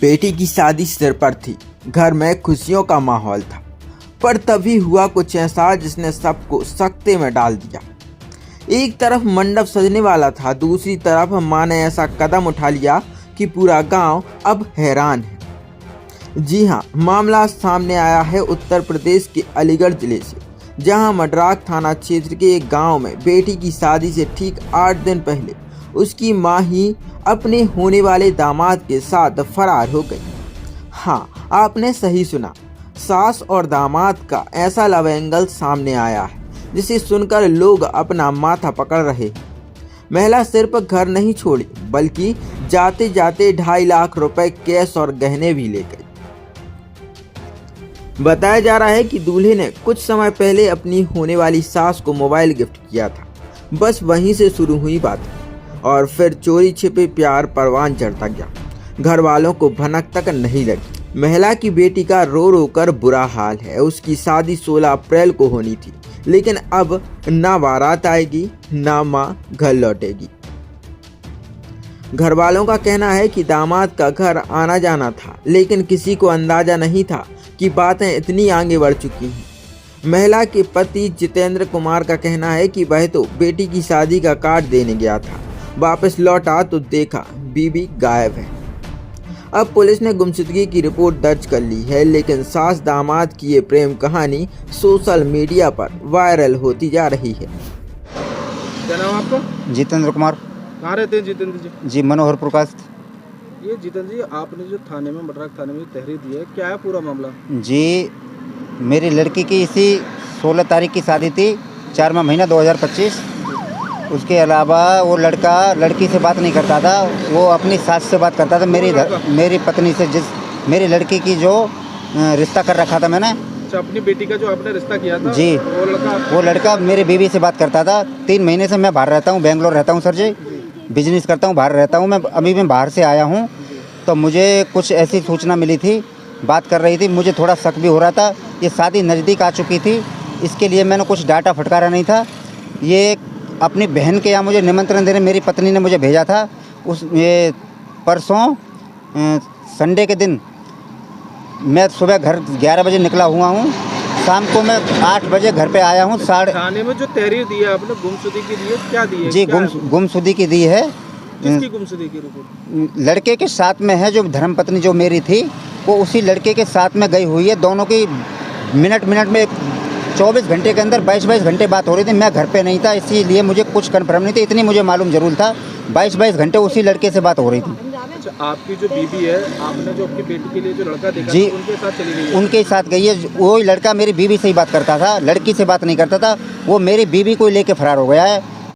बेटी की शादी सिर पर थी, घर में खुशियों का माहौल था, पर तभी हुआ कुछ ऐसा जिसने सबको सकते में डाल दिया। एक तरफ मंडप सजने वाला था, दूसरी तरफ मां ने ऐसा कदम उठा लिया कि पूरा गांव अब हैरान है। जी हां, मामला सामने आया है उत्तर प्रदेश के अलीगढ़ जिले से, जहां मडराक थाना क्षेत्र के एक गांव में बेटी की शादी से ठीक 8 दिन पहले उसकी मां ही अपने होने वाले दामाद के साथ फरार हो गई। हाँ, आपने सही सुना, सास और दामाद का ऐसा लव एंगल सामने आया है जिसे सुनकर लोग अपना माथा पकड़ रहे। महिला सिर्फ घर नहीं छोड़ी, बल्कि जाते जाते 2.5 लाख रुपए कैश और गहने भी ले गई। बताया जा रहा है कि दूल्हे ने कुछ समय पहले अपनी होने वाली सास को मोबाइल गिफ्ट किया था। बस वहीं से शुरू हुई बात और फिर चोरी छिपे प्यार परवान चढ़ता गया। घर वालों को भनक तक नहीं लगी। महिला की बेटी का रो रो कर बुरा हाल है। उसकी शादी 16 अप्रैल को होनी थी, लेकिन अब ना बारात आएगी ना मां घर लौटेगी। घर वालों का कहना है कि दामाद का घर आना जाना था, लेकिन किसी को अंदाजा नहीं था कि बातें इतनी आगे बढ़ चुकी हैं। महिला के पति जितेंद्र कुमार का कहना है कि वह तो बेटी की शादी का कार्ड देने गया था, वापस लौटा तो देखा बीबी गायब है। अब पुलिस ने गुमशुदगी की रिपोर्ट दर्ज कर ली है, लेकिन सास दामाद की ये प्रेम कहानी सोशल मीडिया पर वायरल होती जा रही है। क्या नाम आपका? जितेंद्र कुमार। कहाँ रहते हैं जितेंद्र जी? जी, मनोहरपुर का। ये जितेंद्र जी, आपने जो थाने में मडराक थाने में तहरीर दी है, क्या है पूरा मामला? जी, मेरी लड़की की इसी 16 तारीख की शादी थी, 4वां महीना 2025। उसके अलावा वो लड़का लड़की से बात नहीं करता था, वो अपनी सास से बात करता था। मेरी पत्नी से, मेरी लड़की की जो रिश्ता कर रखा था मैंने। अच्छा, अपनी बेटी का जो आपने रिश्ता किया था जी, वो लड़का मेरी बीवी से बात करता था। 3 महीने से मैं बाहर रहता हूँ, बेंगलोर रहता हूँ सर जी, बिजनेस करता हूँ, बाहर रहता हूँ। मैं अभी मैं बाहर से आया हूँ, तो मुझे कुछ ऐसी सूचना मिली थी, बात कर रही थी, मुझे थोड़ा शक भी हो रहा था। ये शादी नज़दीक आ चुकी थी, इसके लिए मैंने कुछ डाटा फटकारा नहीं था। ये अपनी बहन के यहाँ मुझे निमंत्रण देने मेरी पत्नी ने मुझे भेजा था। ये परसों संडे के दिन मैं सुबह घर 11 बजे निकला हुआ हूँ, शाम को मैं 8 बजे घर पे आया हूँ। थाने में जो तहरीर दी है आपने गुमशुदगी की दी है, क्या दी है? जी, गुमशुदगी की दी है। किसकी गुमशुदगी की रिपोर्ट? लड़के के साथ में है, जो धर्मपत्नी जो मेरी थी, वो उसी लड़के के साथ में गई हुई है। दोनों की मिनट में 24 घंटे के अंदर 22 घंटे बात हो रही थी। मैं घर पे नहीं था, इसीलिए मुझे कुछ कन्फर्म नहीं था। इतनी मुझे मालूम जरूर था, 22 घंटे उसी लड़के से बात हो रही थी। अच्छा, आपकी जो बीबी है, आपने जो अपनी बेटी के लिए जो लड़का देखा जी, था, उनके साथ चली गई है? उनके साथ गई है। वही लड़का मेरी बीवी से ही बात करता था, लड़की से बात नहीं करता था। वो मेरी बीवी को लेके फरार हो गया है।